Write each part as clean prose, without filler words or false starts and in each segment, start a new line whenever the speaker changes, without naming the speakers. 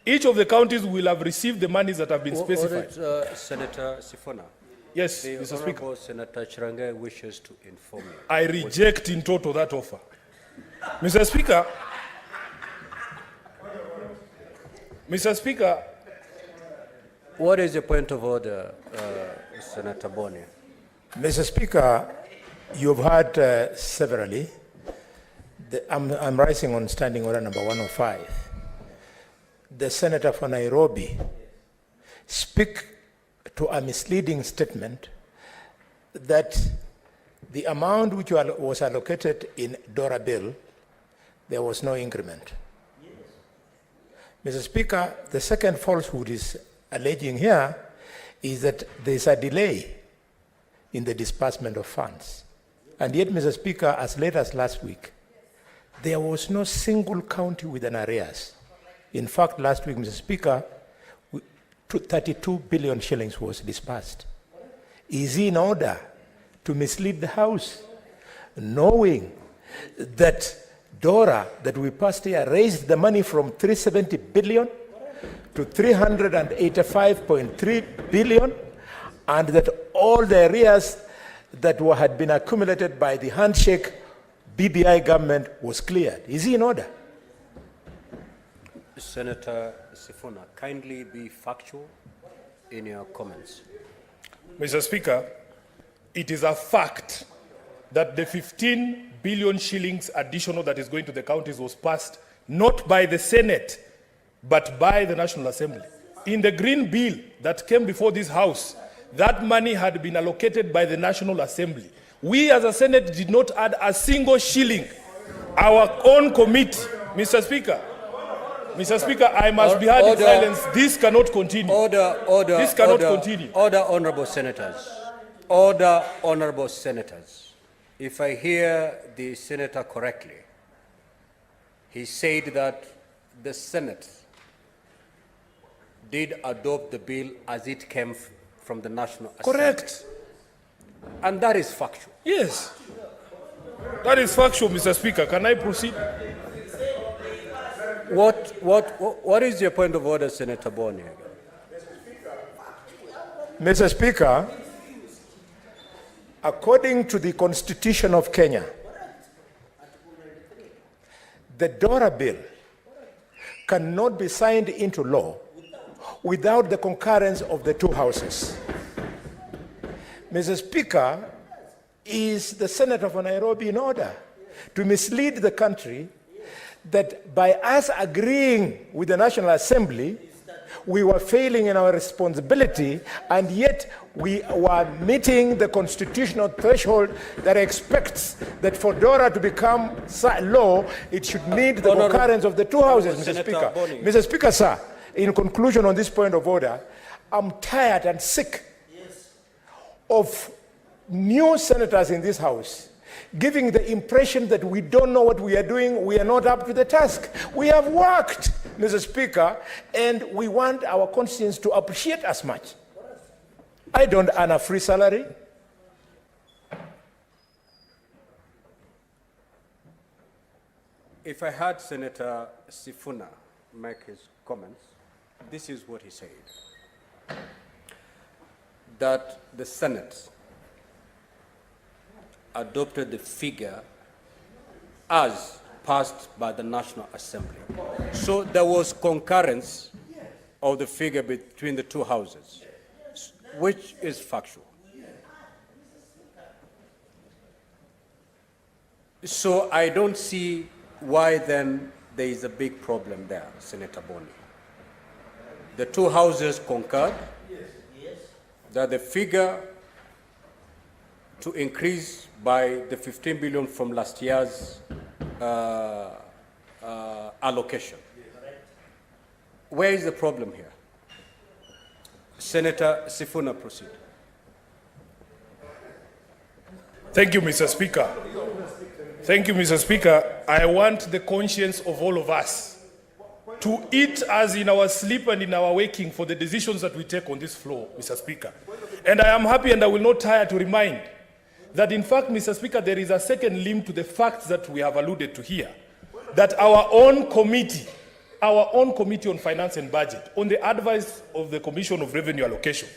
Each of the counties will have received the monies that have been specified.
Senator Sifuna.
Yes,
The
Mr. Speaker.
Honorable Senator Chirange wishes to inform you.
I reject in total that offer. Mr. Speaker,
What is your point of order, Senator Boni?
Mr. Speaker, you've heard severally. I'm rising on standing order number 105. The senator for Nairobi speak to a misleading statement that the amount which was allocated in Dora bill, there was no increment. Mr. Speaker, the second falsehood is alleging here is that there's a delay in the disbursement of funds. And yet, Mr. Speaker, as late as last week, there was no single county with an arrears. In fact, last week, Mr. Speaker, 32 billion shillings was disbursed. Is he in order to mislead the House, knowing that Dora, that we passed here, raised the money from 370 billion to 385.3 billion, and that all the arrears that had been accumulated by the handshake BBI government was cleared? Is he in order?
Senator Sifuna, kindly be factual in your comments.
Mr. Speaker, it is a fact that the 15 billion shillings additional that is going to the counties was passed not by the Senate, but by the National Assembly. In the Green Bill that came before this House, that money had been allocated by the National Assembly. We as a Senate did not add a single shilling. Our own committee, Mr. Speaker, I must be heard in silence. This cannot continue. This cannot continue.
Order, honorable senators. Order, honorable senators. If I hear the senator correctly, he said that the Senate did adopt the bill as it came from the National Assembly.
Correct.
And that is factual.
Yes. That is factual, Mr. Speaker. Can I proceed?
What is your point of order, Senator Boni?
Mr. Speaker, according to the Constitution of Kenya, the Dora bill cannot be signed into law without the concurrence of the two houses. Mr. Speaker, is the senator for Nairobi in order to mislead the country that by us agreeing with the National Assembly, we were failing in our responsibility, and yet we were meeting the constitutional threshold that expects that for Dora to become law, it should need the concurrence of the two houses, Mr. Speaker. Mr. Speaker, sir, in conclusion on this point of order, I'm tired and sick of new senators in this House giving the impression that we don't know what we are doing, we are not up to the task. We have worked, Mr. Speaker, and we want our constituents to appreciate us much. I don't earn a free salary.
If I heard Senator Sifuna make his comments, this is what he said. That the Senate adopted the figure as passed by the National Assembly. So there was concurrence of the figure between the two houses, which is factual. So I don't see why then there is a big problem there, Senator Boni. The two houses concurred that the figure to increase by the 15 billion from last year's allocation. Where is the problem here? Senator Sifuna, proceed.
Thank you, Mr. Speaker. Thank you, Mr. Speaker. I want the conscience of all of us to eat us in our sleep and in our waking for the decisions that we take on this floor, Mr. Speaker. And I am happy and I will not tire to remind that in fact, Mr. Speaker, there is a second limb to the facts that we have alluded to here. That our own committee our own Committee on Finance and Budget, on the advice of the Commission of Revenue Allocation,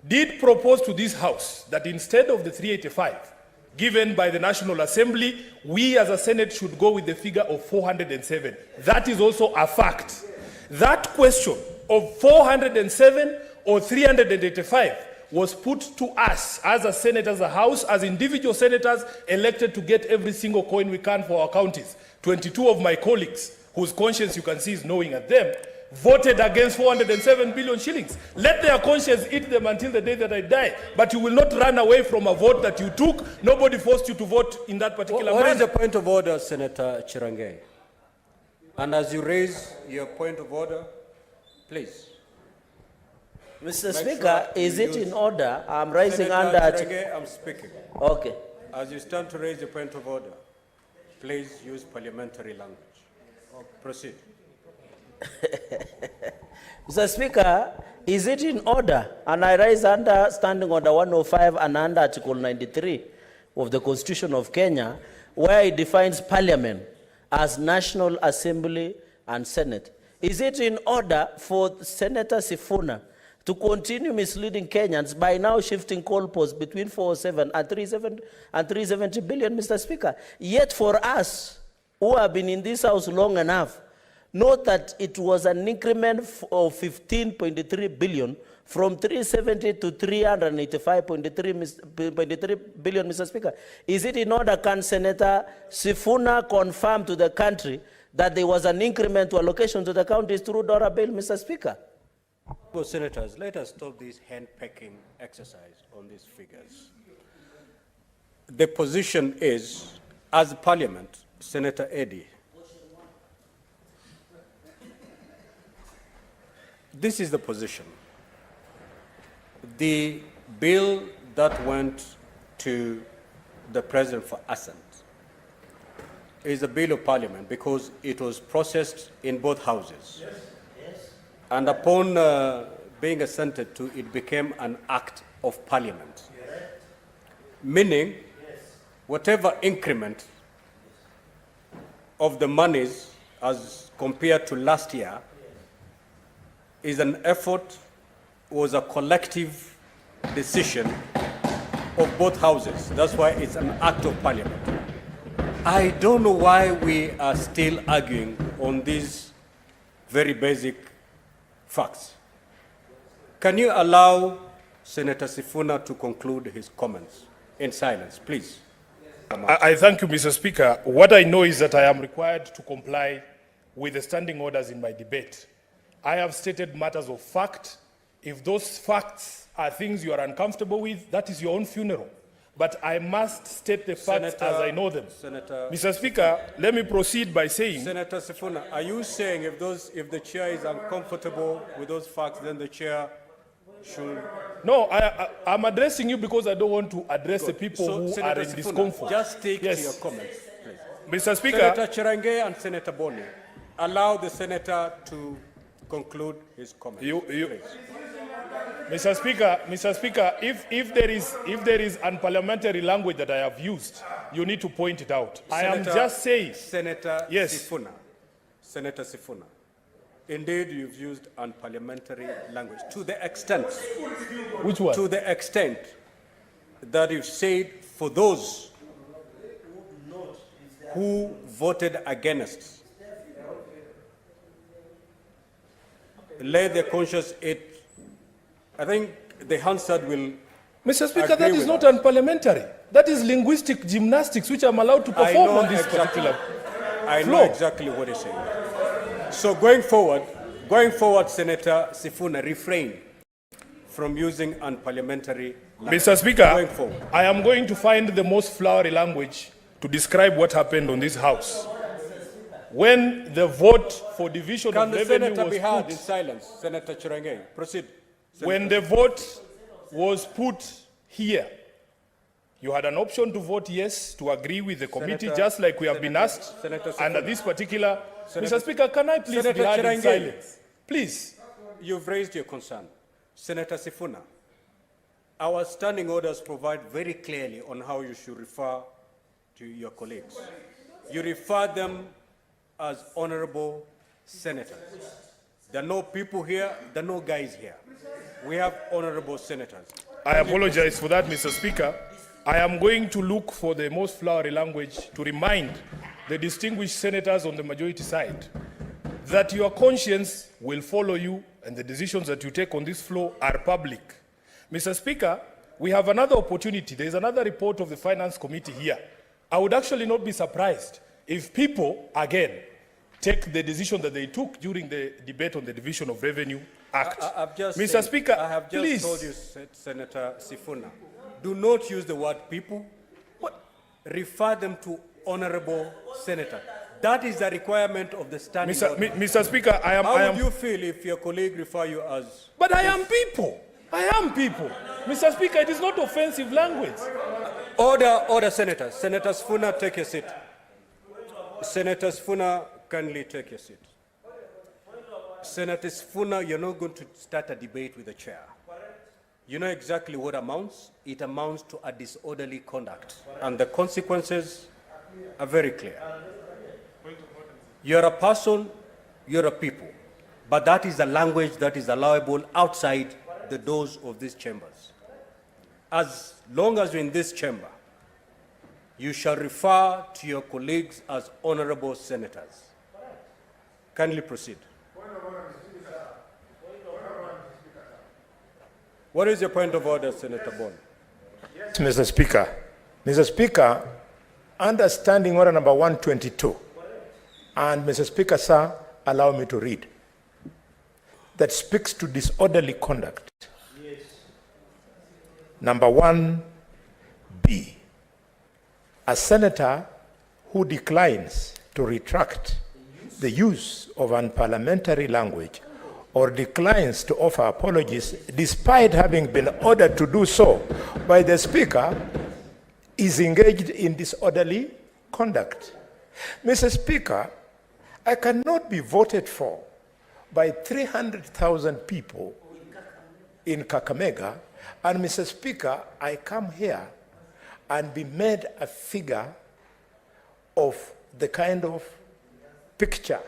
did propose to this House that instead of the 385 given by the National Assembly, we as a Senate should go with the figure of 407. That is also a fact. That question of 407 or 385 was put to us as a Senate, as a House, as individual senators elected to get every single coin we can for our counties. 22 of my colleagues, whose conscience you can see is knowing at them, voted against 407 billion shillings. Let their conscience eat them until the day that I die. But you will not run away from a vote that you took. Nobody forced you to vote in that particular manner.
What is the point of order, Senator Chirange? And as you raise your point of order, please.
Mr. Speaker, is it in order? I'm raising
Senator
under...
Chirange, I'm speaking.
Okay.
As you stand to raise your point of order, please use parliamentary language. Proceed.
Mr. Speaker, is it in order? And I raise under Standing Order 105 and under Article 93 of the Constitution of Kenya, where it defines Parliament as National Assembly and Senate. Is it in order for Senator Sifuna to continue misleading Kenyans by now shifting goalposts between 407 and 370 billion, Mr. Speaker? Yet for us, who have been in this House long enough, note that it was an increment of 15.3 billion from 370 to 385.3 billion, Mr. Speaker. Is it in order, can Senator Sifuna confirm to the country that there was an increment to allocation to the counties through Dora bill, Mr. Speaker?
Well, Senators, let us stop this hand-pecking exercise on these figures. The position is, as Parliament, Senator Eddy, this is the position. The bill that went to the President for assent is a bill of Parliament because it was processed in both houses. Yes. Yes. And upon being assented to, it became an act of Parliament. Yes. Meaning, yes, whatever increment of the monies as compared to last year is an effort, was a collective decision of both houses. That's why it's an act of Parliament. I don't know why we are still arguing on these very basic facts. Can you allow Senator Sifuna to conclude his comments in silence, please?
I thank you, Mr. Speaker. What I know is that I am required to comply with the standing orders in my debate. I have stated matters of fact. If those facts are things you are uncomfortable with, that is your own funeral. But I must state the facts as I know them. Mr. Speaker, let me proceed by saying...
Senator Sifuna, are you saying if the chair is uncomfortable with those facts, then the chair should...
No, I'm addressing you because I don't want to address the people who
Senator
are in
Sifuna,
discomfort.
just stick to your comments, please.
Mr. Speaker...
Senator Chirange and Senator Boni, allow the senator to conclude his comments.
Mr. Speaker, if there is unparliamentary language that I have used, you need to point it out. I am just saying.
Senator
yes.
Senator Sifuna, indeed you've used unparliamentary language to the extent.
Which one?
To the extent that you've said for those who voted against, let their conscience eat. I think the Hansard will...
Mr. Speaker, that is not unparliamentary. That is linguistic gymnastics, which I'm allowed to perform on this particular floor.
I know exactly what he's saying. So going forward, Senator Sifuna, refrain from using unparliamentary language.
Mr. Speaker, I am going to find the most flowery language to describe what happened on this House. When the vote for division of revenue was put...
Can the senator be heard in silence? Senator Chirange, proceed.
When the vote was put here, you had an option to vote yes, to agree with the committee, just like we have been asked under this particular... Mr. Speaker, can I please be heard in silence? Please.
You've raised your concern. Senator Sifuna, our standing orders provide very clearly on how you should refer to your colleagues. You refer them as honorable senators. There are no people here, there are no guys here. We have honorable senators.
I apologize for that, Mr. Speaker. I am going to look for the most flowery language to remind the distinguished senators on the majority side that your conscience will follow you and the decisions that you take on this floor are public. Mr. Speaker, we have another opportunity. There is another report of the Finance Committee here. I would actually not be surprised if people, again, take the decision that they took during the debate on the Division of Revenue Act. Mr. Speaker,
I have just
please.
told you, Senator Sifuna, do not use the word people. Refer them to honorable senator. That is the requirement of the standing order.
Mr. Speaker,
How would you feel if your colleague refer you as?
But I am people. I am people. Mr. Speaker, it is not offensive language.
Order, senators. Senator Sifuna, take your seat. Senator Sifuna, kindly take your seat. Senator Sifuna, you're not going to start a debate with the chair. You know exactly what amounts. It amounts to a disorderly conduct. And the consequences are very clear. You're a person, you're a people. But that is a language that is allowable outside the doors of these chambers. As long as you're in this chamber, you shall refer to your colleagues as honorable senators. Kindly proceed. What is your point of order, Senator Bond?
Yes, Mr. Speaker. Mr. Speaker, understanding order number 122, and Mr. Speaker, sir, allow me to read, that speaks to disorderly conduct. Yes. Number 1B, a senator who declines to retract the use of unparliamentary language or declines to offer apologies despite having been ordered to do so by the Speaker is engaged in disorderly conduct. Mr. Speaker, I cannot be voted for by 300,000 people in Kakamega, and Mr. Speaker, I come here and be made a figure of the kind of picture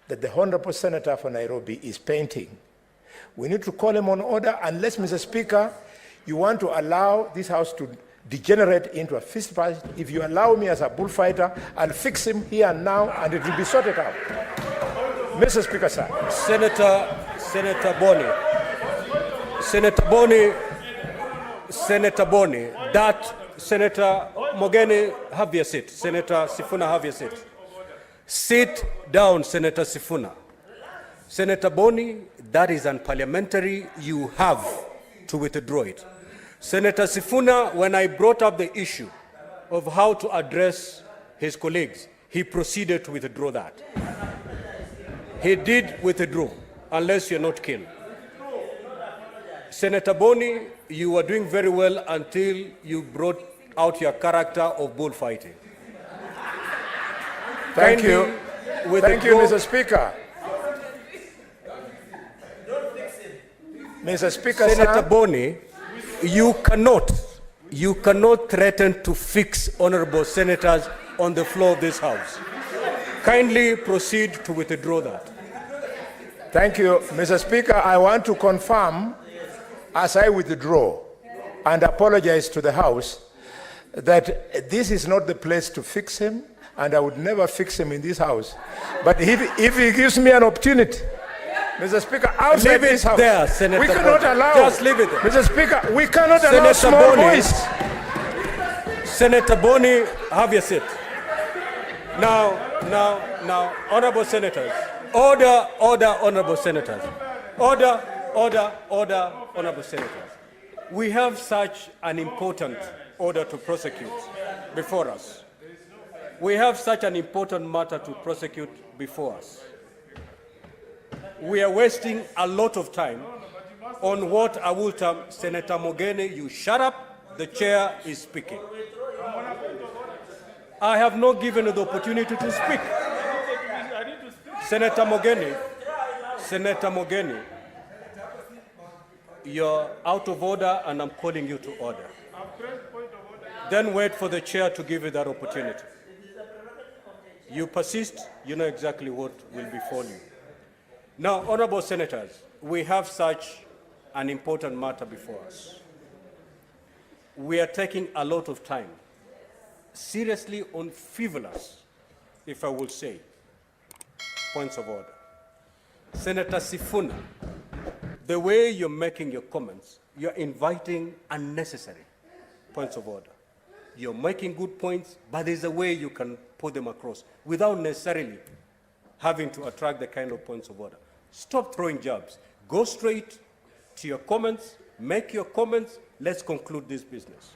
that the Honorable Senator for Nairobi is painting. We need to call him on order unless, Mr. Speaker, you want to allow this House to degenerate into a fist fight. If you allow me as a bullfighter, I'll fix him here and now and it will be sorted out. Mr. Speaker, sir.
Senator Boni, that Senator Mogeni, have your seat. Senator Sifuna, have your seat. Sit down, Senator Sifuna. Senator Boni, that is unparliamentary. You have to withdraw it. Senator Sifuna, when I brought up the issue of how to address his colleagues, he proceeded to withdraw that. He did withdraw, unless you're not keen. Senator Boni, you were doing very well until you brought out your character of bullfighting.
Thank you. Thank you, Mr. Speaker. Mr. Speaker,
Senator Boni, you cannot threaten to fix honorable senators on the floor of this House. Kindly proceed to withdraw that.
Thank you, Mr. Speaker. I want to confirm, as I withdraw and apologize to the House, that this is not the place to fix him, and I would never fix him in this House. But if he gives me an opportunity, Mr. Speaker, outside this House,
there, Senator
we cannot allow.
Just leave it there.
Mr. Speaker, we cannot allow small voice.
Senator Boni, have your seat. Now, honorable senators. Order, honorable senators. Order, honorable senators. We have such an important order to prosecute before us. We have such an important matter to prosecute before us. We are wasting a lot of time on what I will term, Senator Mogeni, you shut up, the chair is speaking. I have not given you the opportunity to speak. Senator Mogeni, you're out of order and I'm calling you to order. Then wait for the chair to give you that opportunity. You persist, you know exactly what will befall you. Now, honorable senators, we have such an important matter before us. We are taking a lot of time, seriously on frivolous, if I will say, points of order. Senator Sifuna, the way you're making your comments, you're inviting unnecessary points of order. You're making good points, but there's a way you can put them across without necessarily having to attract the kind of points of order. Stop throwing jabs. Go straight to your comments, make your comments, let's conclude this business.